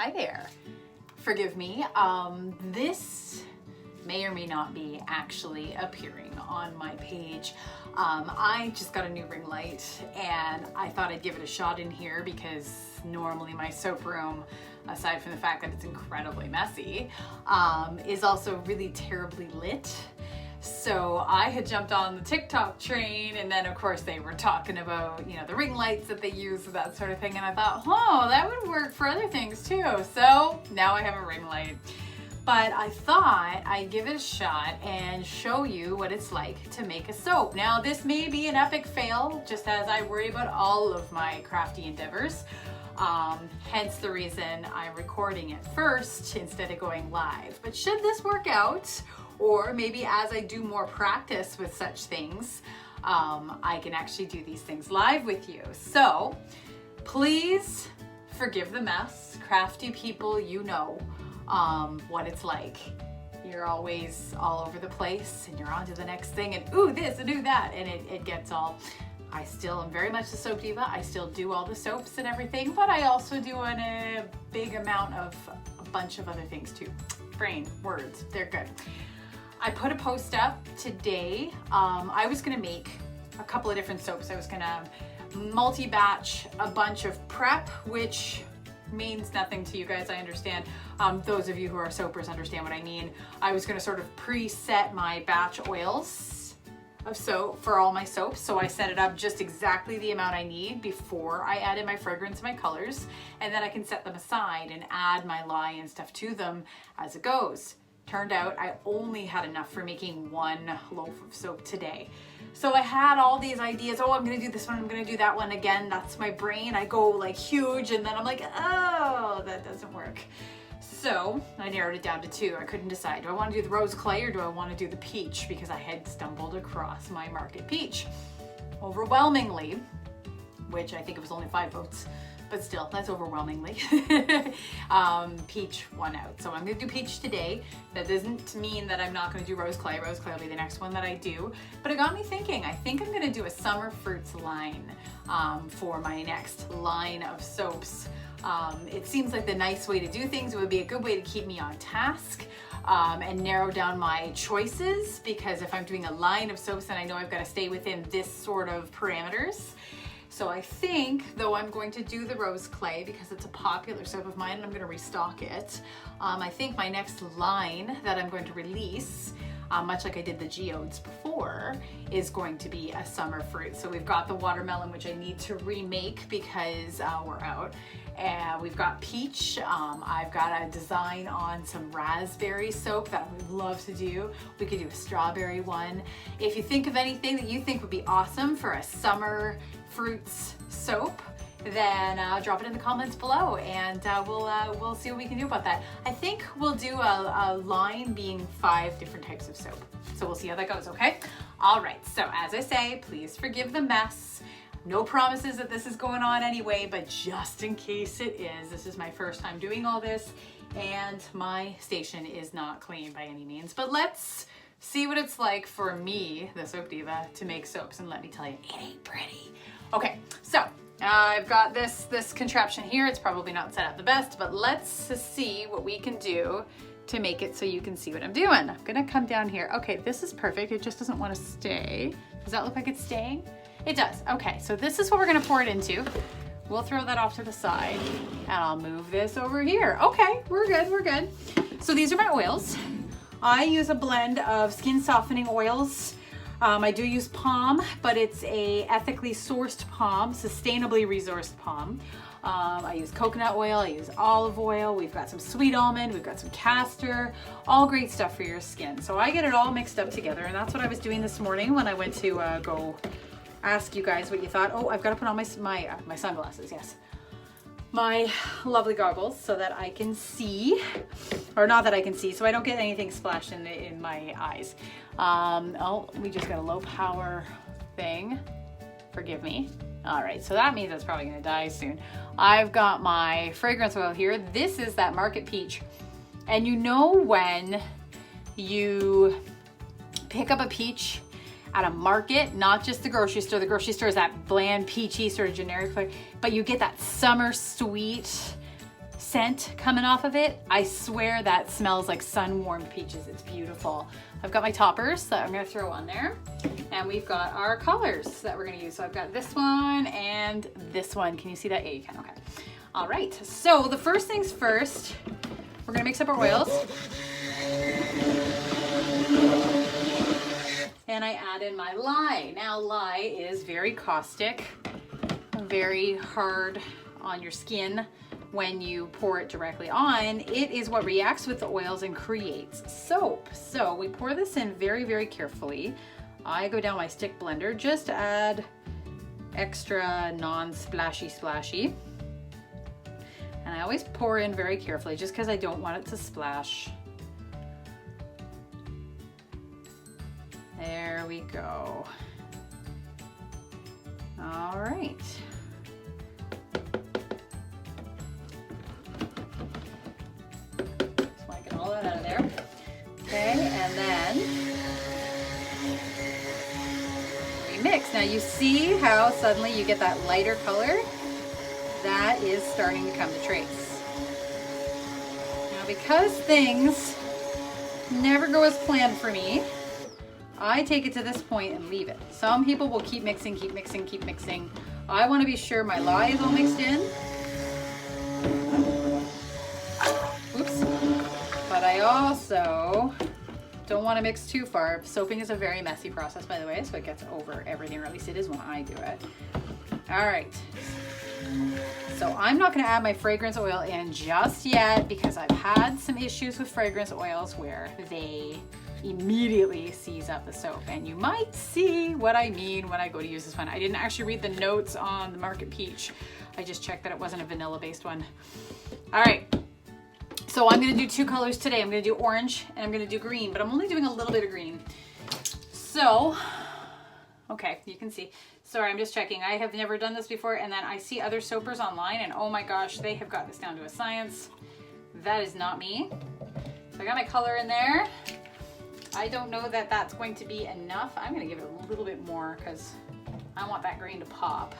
Hi there. Forgive me. This may or may not be actually appearing on my page. I just got a new ring light and I thought I'd give it a shot in here because normally my soap room, aside from the fact that it's incredibly messy, is also really terribly lit. So I had jumped on the TikTok train, and then of course they were talking about, you know, the ring lights that they use and that sort of thing. And I thought, oh, that would work for other things too. So now I have a ring light. But I thought I'd give it a shot and show you what it's like to make a soap. Now this may be an epic fail, just as I worry about all of my crafty endeavors. Hence the reason I'm recording it first instead of going live. But should this work out, or maybe as I do more practice with such things, I can actually do these things live with you. So please forgive the mess. Crafty people, you know what it's like. You're always all over the place and you're on to the next thing and ooh this and ooh that, and it gets all... I still am very much a soap diva. I still do all the soaps and everything, but I also do a big amount of a bunch of other things too. Brain, words, they're good. I put a post up today. I was gonna make a couple of different soaps. I was gonna multi-batch a bunch of prep, which means nothing to you guys, I understand. Those of you who are soapers understand what I mean. I was gonna sort of preset my batch oils of soap for all my soaps. So I set it up just exactly the amount I need before I added my fragrance and my colors. And then I can set them aside and add my lye and stuff to them as it goes. Turned out I only had enough for making one loaf of soap today. So I had all these ideas. Oh, I'm gonna do this one, I'm gonna do that one. Again, that's my brain. I go like huge and then I'm like, oh, that doesn't work. So I narrowed it down to two. I couldn't decide. Do I want to do the rose clay or do I want to do the peach? Because I had stumbled across my market peach. Overwhelmingly, which I think it was only 5 votes, but still, that's overwhelmingly. Peach won out. So I'm gonna do peach today. That doesn't mean that I'm not gonna do rose clay. Rose clay will be the next one that I do. But it got me thinking, I think I'm gonna do a summer fruits line for my next line of soaps. It seems like the nice way to do things. It would be a good way to keep me on task and narrow down my choices, because if I'm doing a line of soaps then I know I've got to stay within this sort of parameters. So I think, though I'm going to do the rose clay because it's a popular soap of mine and I'm going to restock it, I think my next line that I'm going to release, much like I did the geodes before, is going to be a summer fruit. So we've got the watermelon, which I need to remake because we're out. And we've got peach. I've got a design on some raspberry soap that I would love to do. We could do a strawberry one. If you think of anything that you think would be awesome for a summer fruits soap, then drop it in the comments below and we'll see what we can do about that. I think we'll do a line being 5 different types of soap. So we'll see how that goes, okay? All right, so as I say, please forgive the mess. No promises that this is going on anyway, but just in case it is, this is my first time doing all this and my station is not clean by any means. But let's see what it's like for me, the soap diva, to make soaps, and let me tell you, it ain't pretty. Okay, so I've got this contraption here. It's probably not set up the best, but let's see what we can do to make it so you can see what I'm doing. I'm gonna come down here. Okay, this is perfect. It just doesn't want to stay. Does that look like it's staying? It does. Okay, so this is what we're gonna pour it into. We'll throw that off to the side and I'll move this over here. Okay, we're good, we're good. So these are my oils. I use a blend of skin softening oils. I do use palm, but it's a ethically sourced palm, sustainably resourced palm. I use coconut oil, I use olive oil, we've got some sweet almond, we've got some castor, all great stuff for your skin. So I get it all mixed up together, and that's what I was doing this morning when I went to go ask you guys what you thought. Oh, I've got to put on my sunglasses, yes. My lovely goggles so that I can see, or not that I can see, so I don't get anything splashed in my eyes. Oh, we just got a low power thing. Forgive me. All right, so that means it's probably gonna die soon. I've got my fragrance oil here. This is that Market Peach. And you know when you pick up a peach at a market, not just the grocery store. The grocery store is that bland, peachy, sort of generic flavor, but you get that summer sweet scent coming off of it. I swear that smells like sun-warmed peaches. It's beautiful. I've got my toppers that I'm gonna throw on there. And we've got our colors that we're gonna use. So I've got this one and this one. Can you see that? Yeah, you can, okay. All right, so the first things first, we're gonna mix up our oils. And I add in my lye. Now lye is very caustic, very hard on your skin when you pour it directly on. It is what reacts with the oils and creates soap. So we pour this in very, very carefully. I go down my stick blender just to add extra non-splashy. And I always pour in very carefully just because I don't want it to splash. There we go. All right. Just want to get all that out of there. Okay, and then we mix. Now you see how suddenly you get that lighter color? That is starting to come to trace. Now because things never go as planned for me, I take it to this point and leave it. Some people will keep mixing, keep mixing, keep mixing. I want to be sure my lye is all mixed in. Oops. But I also don't want to mix too far. Soaping is a very messy process, by the way, so it gets over everything, or at least it is when I do it. All right. So I'm not going to add my fragrance oil in just yet because I've had some issues with fragrance oils where they immediately seize up the soap, and you might see what I mean when I go to use this one. I didn't actually read the notes on the Market Peach. I just checked that it wasn't a vanilla based one. All right, so I'm going to do two colors today. I'm going to do orange and I'm going to do green, but I'm only doing a little bit of green. So okay, you can see. Sorry, I'm just checking. I have never done this before, and then I see other soapers online, and oh my gosh, they have got this down to a science. That is not me. So I got my color in there. I don't know that that's going to be enough. I'm going to give it a little bit more because I want that green to pop.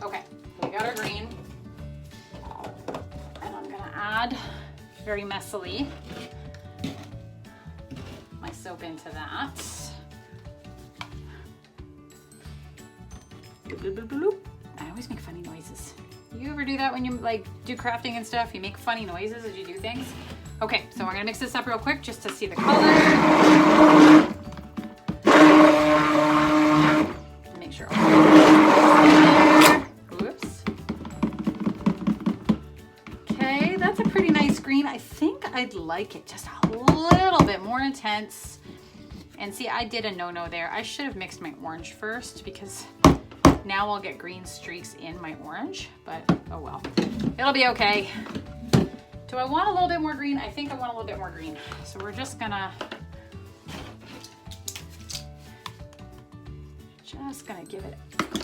Okay, so we got our green. And I'm going to add, very messily, my soap into that. I always make funny noises. You ever do that when you like do crafting and stuff? You make funny noises as you do things? Okay, so we're gonna mix this up real quick just to see the color. Make sure. Oops. Okay, that's a pretty nice green. I think I'd like it just a little bit more intense. And see, I did a no-no there. I should have mixed my orange first because now I'll get green streaks in my orange, but oh well. It'll be okay. Do I want a little bit more green? I think I want a little bit more green. So we're just gonna give it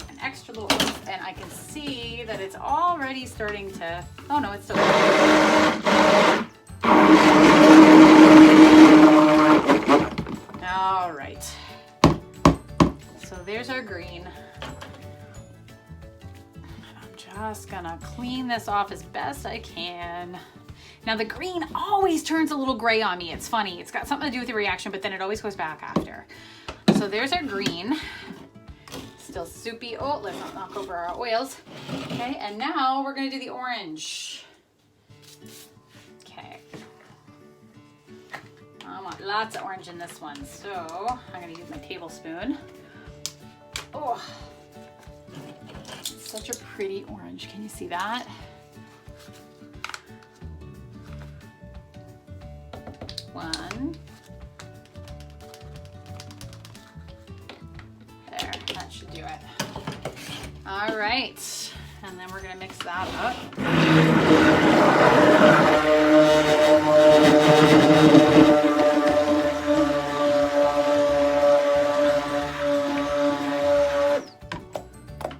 an extra little oomph, and I can see that it's already starting to, oh no, it's still all right. So there's our green. I'm just gonna clean this off as best I can. Now the green always turns a little gray on me. It's funny. It's got something to do with the reaction, but then it always goes back after. So there's our green. Still soupy. Oh, let's not knock over our oils. Okay, and now we're gonna do the orange. Okay. I want lots of orange in this one, so I'm gonna use my tablespoon. Oh, it's such a pretty orange. Can you see that? One. There, that should do it. All right, and then we're gonna mix that up.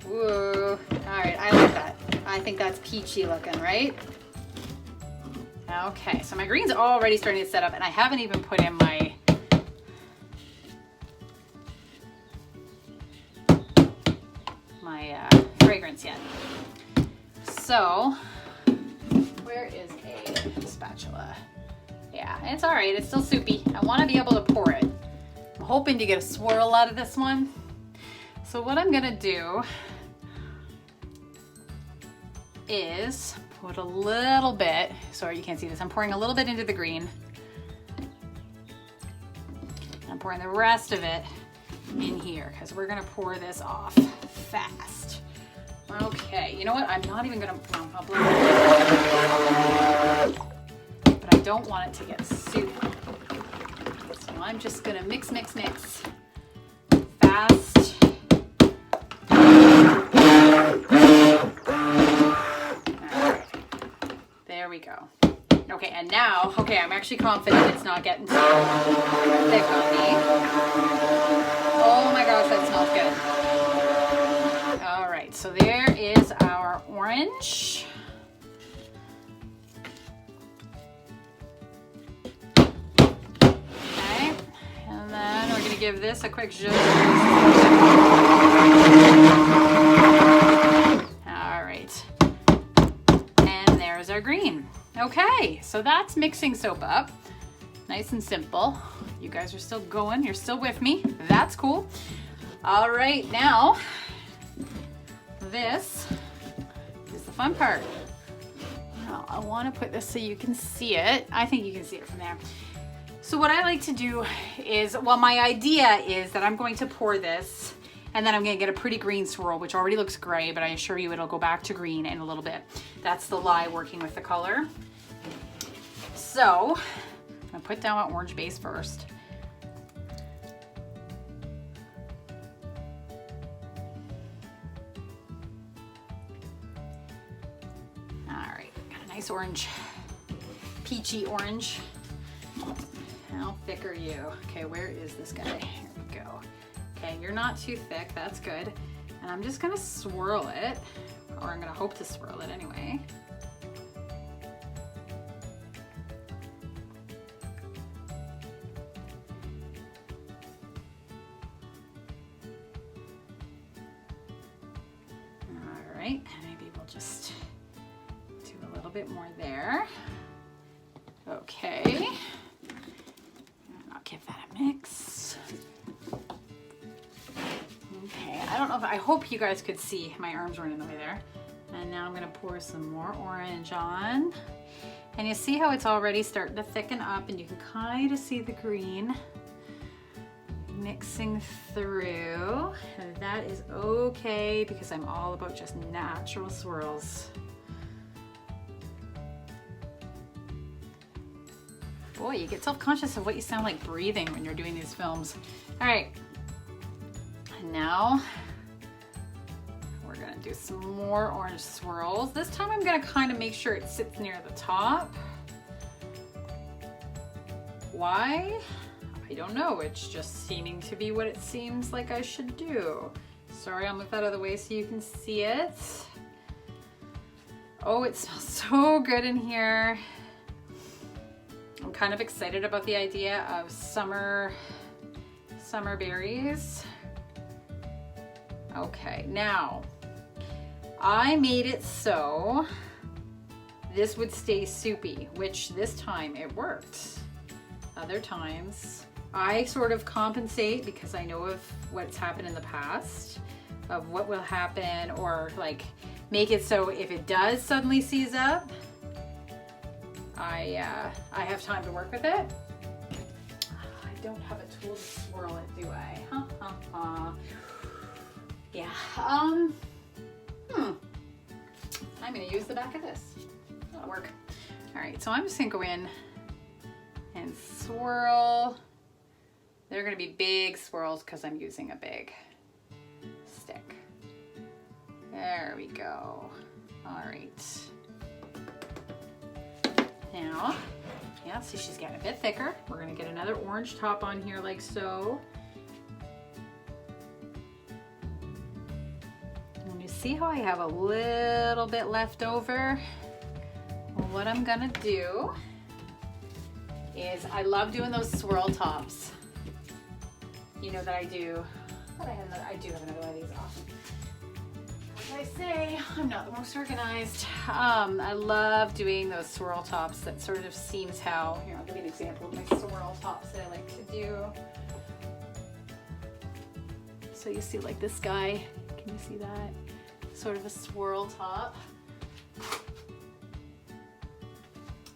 Ooh, all right, I like that. I think that's peachy looking, right? Okay, so my green's already starting to set up, and I haven't even put in my fragrance yet. So, where is spatula. Yeah, it's all right. It's still soupy. I want to be able to pour it. I'm hoping to get a swirl out of this one. So what I'm gonna do is put a little bit, sorry you can't see this, I'm pouring a little bit into the green. I'm pouring the rest of it in here because we're gonna pour this off fast. Okay, you know what? I'm not even gonna, no, I'll blow it. But I don't want it to get soupy. So I'm just gonna mix, mix, mix fast. Alright, there we go. Okay, and now, okay, I'm actually confident it's not getting too thick on me. Oh my gosh, that smells good. All right, so there is our orange. Okay, and then we're gonna give this a quick zhuzh. All right, and there's our green. Okay, so that's mixing soap up. Nice and simple. You guys are still going, you're still with me. That's cool. All right, now, this is the fun part. Now, I wanna put this so you can see it. I think you can see it from there. So what I like to do is, well, my idea is that I'm going to pour this and then I'm gonna get a pretty green swirl, which already looks gray, but I assure you it'll go back to green in a little bit. That's the lye working with the color. So, I'm gonna put down my orange base first. All right, got a nice orange, peachy orange. How thick are you? Okay, where is this guy? Here we go. Okay, you're not too thick, that's good. And I'm just gonna swirl it, or I'm gonna hope to swirl it anyway. All right, maybe we'll just do a little bit more there. Okay, and I'll give that a mix. Okay, I don't know if, I hope you guys could see, my arms weren't in the way there. And now I'm gonna pour some more orange on. And you see how it's already starting to thicken up and you can kind of see the green mixing through. And that is okay because I'm all about just natural swirls. Boy, you get self-conscious of what you sound like breathing when you're doing these films. All right. And now we're gonna do some more orange swirls. This time I'm gonna kind of make sure it sits near the top. Why? I don't know, it's just seeming to be what it seems like I should do. Sorry, I'll move that out of the way so you can see it. Oh, it smells so good in here. I'm kind of excited about the idea of summer berries. Okay, now I made it so this would stay soupy, which this time it worked. Other times I sort of compensate because I know of what's happened in the past, of what will happen, or like make it so if it does suddenly seize up, I have time to work with it. I don't have a tool to swirl it, do I? Yeah, I'm gonna use the back of this. That'll work. All right, so I'm just gonna go in and swirl. They're gonna be big swirls because I'm using a big stick. There we go. All right. Now, yeah, see she's getting a bit thicker. We're gonna get another orange top on here like so. And you see how I have a little bit left over? Well, what I'm gonna do is, I love doing those swirl tops. You know that I do. I do have another one of these off. I say, I'm not the most organized. I love doing those swirl tops. That sort of seems how, here, I'll give you an example of my swirl tops that I like to do. So you see like this guy, can you see that? Sort of a swirl top.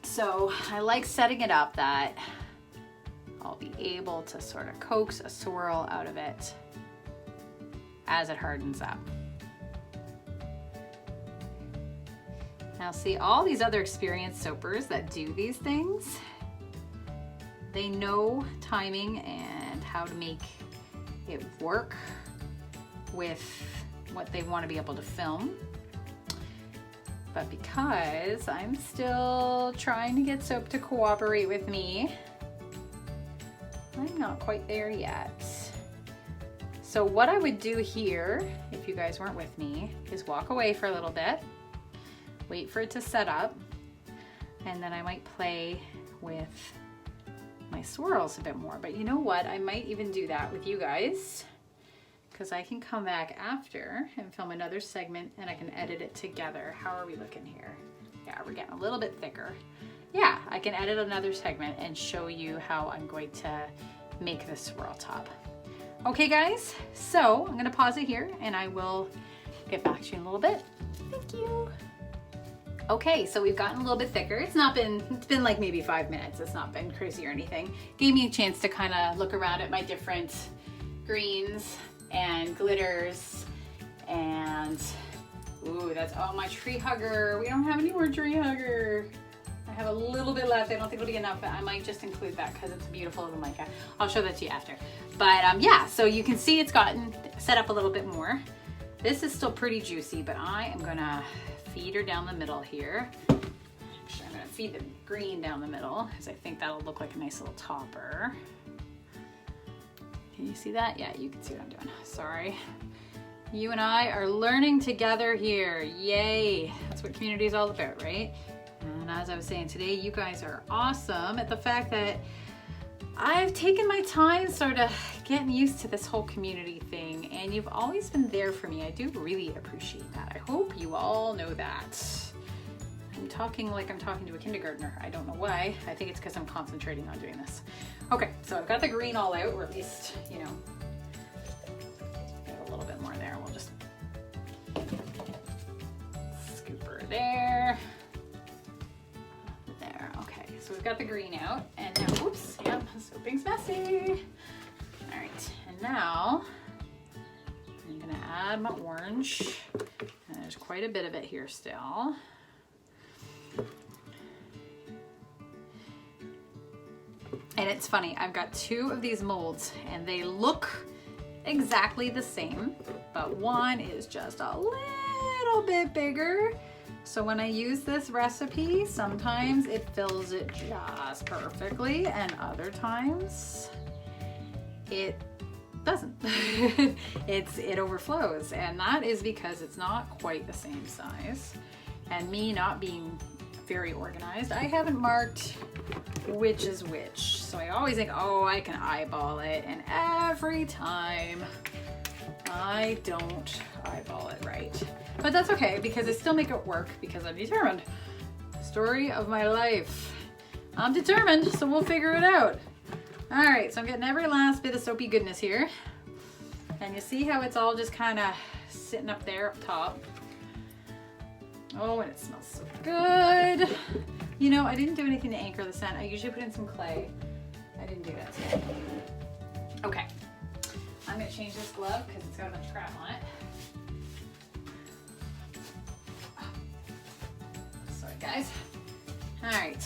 So I like setting it up that I'll be able to sort of coax a swirl out of it as it hardens up. Now see, all these other experienced soapers that do these things, they know timing and how to make it work with what they want to be able to film. But because I'm still trying to get soap to cooperate with me, I'm not quite there yet. So what I would do here, if you guys weren't with me, is walk away for a little bit, wait for it to set up, and then I might play with my swirls a bit more. But you know what? I might even do that with you guys, because I can come back after and film another segment and I can edit it together. How are we looking here? Yeah, we're getting a little bit thicker. Yeah, I can edit another segment and show you how I'm going to make this swirl top. Okay guys, so I'm gonna pause it here and I will get back to you in a little bit. Thank you. Okay, so we've gotten a little bit thicker. It's been like maybe 5 minutes. It's not been crazy or anything. Gave me a chance to kind of look around at my different greens and glitters and, ooh, that's, oh, my tree hugger. We don't have any more tree hugger. I have a little bit left. I don't think it'll be enough, but I might just include that because it's a beautiful little mica. I'll show that to you after. But yeah, so you can see it's gotten set up a little bit more. This is still pretty juicy, but I am gonna feed her down the middle here. Actually, I'm gonna feed the green down the middle because I think that'll look like a nice little topper. Can you see that? Yeah, you can see what I'm doing. Sorry. You and I are learning together here. Yay. That's what community is all about, right? And as I was saying today, you guys are awesome at the fact that I've taken my time sort of getting used to this whole community thing, and you've always been there for me. I do really appreciate that. I hope you all know that. I'm talking like I'm talking to a kindergartner. I don't know why. I think it's because I'm concentrating on doing this. Okay, so I've got the green all out, or at least, you know, a little bit more there. We'll just scoop her there. So we've got the green out, and now, oops, yep, soaping's messy. All right, and now I'm gonna add my orange, and there's quite a bit of it here still. And it's funny, I've got 2 of these molds, and they look exactly the same, but one is just a little bit bigger. So when I use this recipe, sometimes it fills it just perfectly, and other times it doesn't. It overflows, and that is because it's not quite the same size. And me not being very organized, I haven't marked which is which. So I always think, oh, I can eyeball it, and every time I don't eyeball it right. But that's okay, because I still make it work because I'm determined. Story of my life. I'm determined, so we'll figure it out. All right, so I'm getting every last bit of soapy goodness here. And you see how it's all just kind of sitting up there up top. Oh, and it smells so good. You know, I didn't do anything to anchor the scent. I usually put in some clay. I didn't do that today. Okay, I'm gonna change this glove because it's got a bunch of crap on it. Sorry, guys. All right.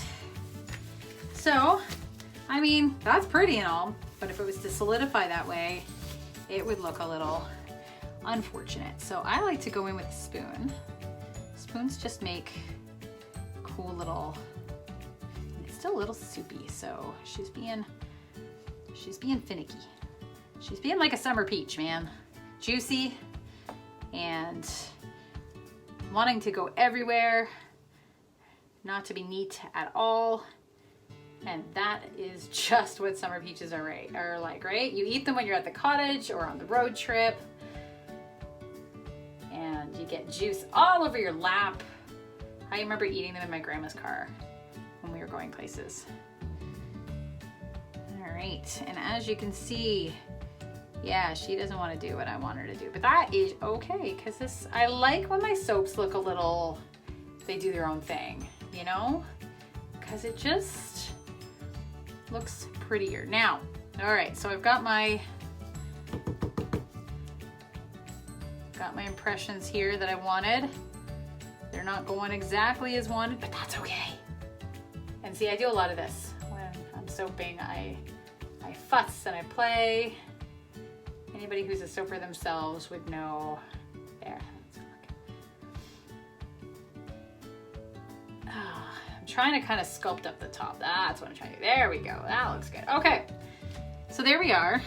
So, I mean, that's pretty and all, but if it was to solidify that way, it would look a little unfortunate. So I like to go in with a spoon. Spoons just make cool little, it's still a little soupy, so she's being finicky. She's being like a summer peach, man. Juicy and wanting to go everywhere, not to be neat at all. And that is just what summer peaches are like, right? You eat them when you're at the cottage or on the road trip, and you you get juice all over your lap. I remember eating them in my grandma's car when we were going places. All right, and as you can see, yeah, she doesn't want to do what I want her to do, but that is okay, because I like when my soaps look a little, they do their own thing, you know, because it just looks prettier. Now, all right, so I've got my impressions here that I wanted. They're not going exactly as wanted, but that's okay. And see, I do a lot of this when I'm soaping. I fuss and I play. Anybody who's a soaper themselves would know. There. I'm trying to kind of sculpt up the top. That's what I'm trying to do. There we go. That looks good. Okay. So there we are.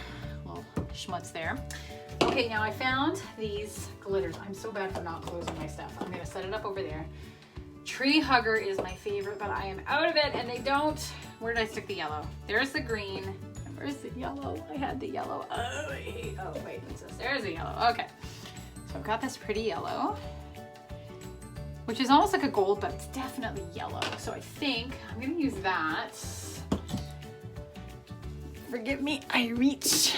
Little schmutz there. Okay, now I found these glitters. I'm so bad for not closing my stuff. I'm gonna set it up over there. Tree Hugger is my favorite, but I am out of it and they don't. Where did I stick the yellow? There's the green. And where's the yellow? I had the yellow. Oh, wait, what's this? There's the yellow. Okay. So I've got this pretty yellow, which is almost like a gold, but it's definitely yellow. So I think I'm gonna use that. Forgive me, I reached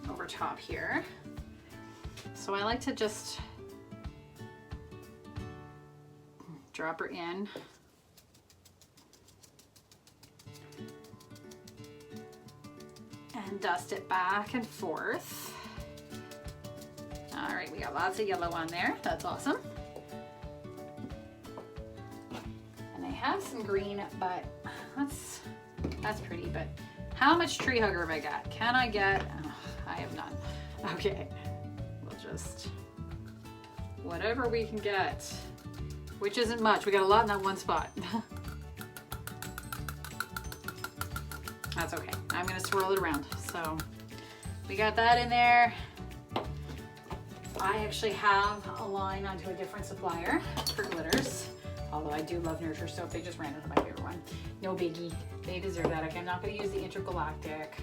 over top here. So I like to just drop her in. And dust it back and forth. All right, we got lots of yellow on there. That's awesome. And I have some green, but that's pretty, but how much Tree Hugger have I got? Can I get, oh, I have none. Okay, we'll just, whatever we can get, which isn't much. We got a lot in that one spot. That's okay. I'm gonna swirl it around. So we got that in there. I actually have a line onto a different supplier for glitters. Although I do love Nurture Soap. They just ran into my favorite one. No biggie. They deserve that. Okay, I'm not gonna use the Intergalactic,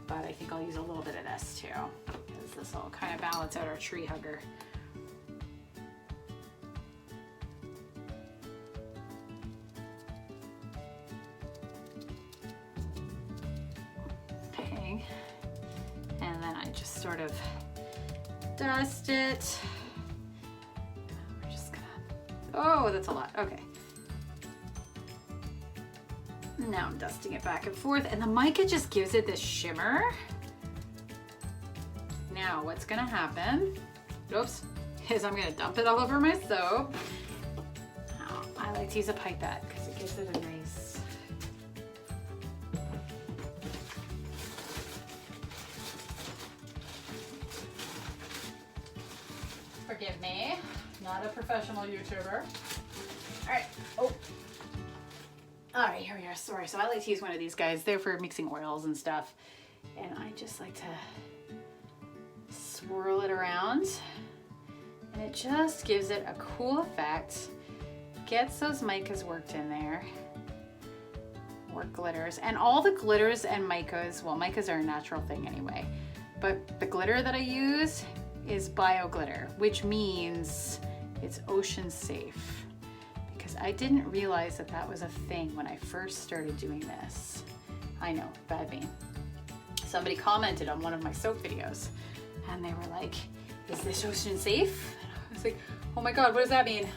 but I think I'll use a little bit of this too, because this will kind of balance out our Tree Hugger. Okay, and then I just sort of dust it. We're just gonna, oh, that's a lot. Okay. Now I'm dusting it back and forth, and the mica just gives it this shimmer. Now what's gonna happen, oops, is I'm gonna dump it all over my soap. Now, I like to use a pipette because it gives it a nice, forgive me, not a professional YouTuber. All right, oh. All right, here we are, sorry. So I like to use one of these guys. They're for mixing oils and stuff. And I just like to swirl it around. And it just gives it a cool effect. Gets those micas worked in there. Or glitters. And all the glitters and micas, well, micas are a natural thing anyway. But the glitter that I use is bio glitter, which means it's ocean safe. I didn't realize that that was a thing when I first started doing this. I know, bad me. Somebody commented on one of my soap videos and they were like, is this ocean safe? And I was like, oh my God, what does that mean?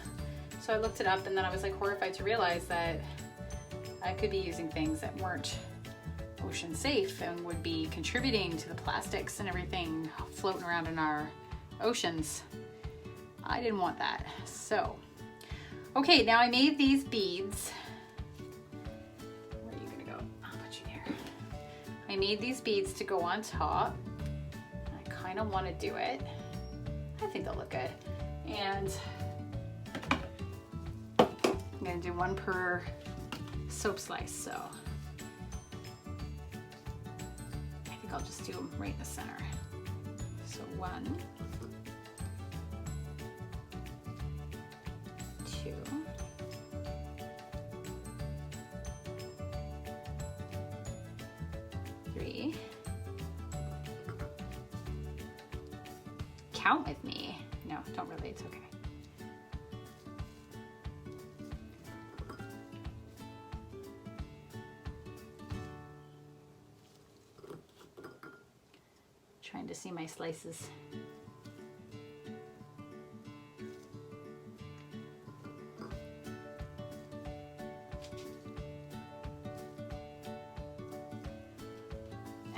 So I looked it up and then I was like horrified to realize that I could be using things that weren't ocean safe and would be contributing to the plastics and everything floating around in our oceans. I didn't want that. So, okay, now I made these beads. Where are you gonna go? I'll put you here. I made these beads to go on top. I kind of want to do it. I think they'll look good. And I'm gonna do one per soap slice, so I think I'll just do them right in the center. So 1, 2, 3, count with me. No, don't really, it's okay. Trying to see my slices.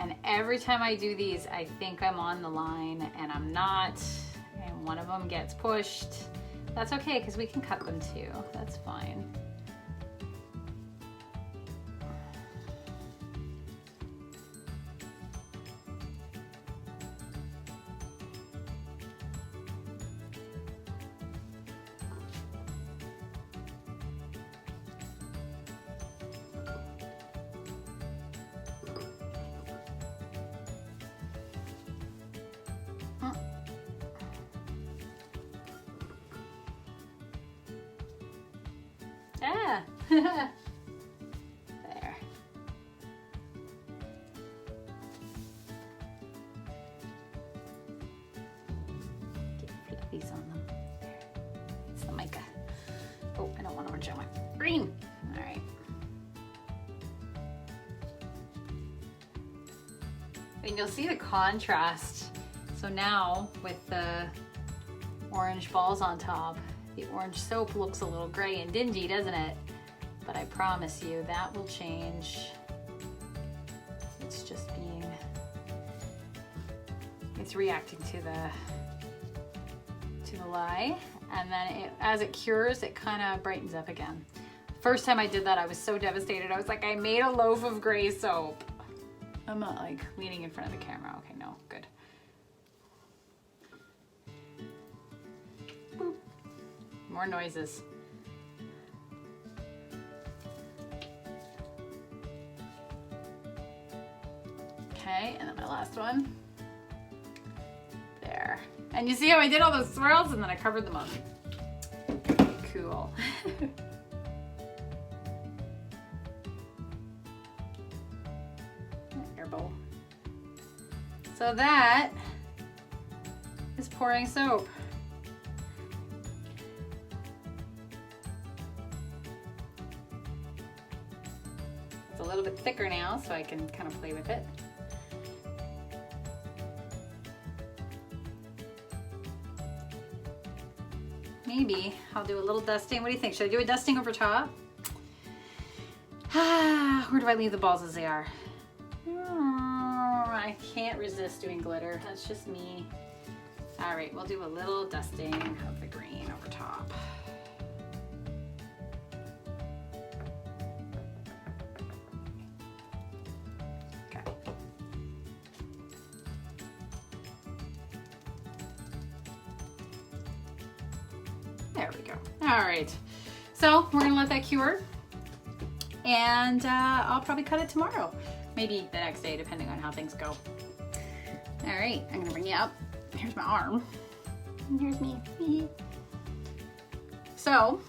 And every time I do these, I think I'm on the line and I'm not, and one of them gets pushed. That's okay, because we can cut them too. That's fine. Ah. There. Get flippies on them. There. It's the mica. Oh, I don't want orange, I want green. All right. And you'll see the contrast. So now with the orange balls on top, the orange soap looks a little gray and dingy, doesn't it? But I promise you that will change. It's just being, it's reacting to the lye, and then as it cures, it kind of brightens up again. First time I did that, I was so devastated. I was like, I made a loaf of gray soap. I'm not like leaning in front of the camera. Okay, no, good. Boop. More noises. Okay, and then my last one. There. And you see how I did all those swirls and then I covered them up. Cool. Air bowl. So that is pouring soap. It's a little bit thicker now, so I can kind of play with it. Maybe I'll do a little dusting. What do you think? Should I do a dusting over top? Where do I leave the balls as they are? I can't resist doing glitter. That's just me. All right, we'll do a little dusting of the green over top. Okay. There we go. All right. So we're gonna let that cure, and I'll probably cut it tomorrow. Maybe the next day, depending on how things go. All right, I'm gonna bring you up. Here's my arm. And here's me. So,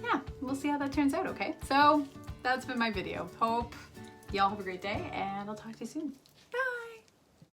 yeah, we'll see how that turns out, okay? So, that's been my video. Hope y'all have a great day, and I'll talk to you soon.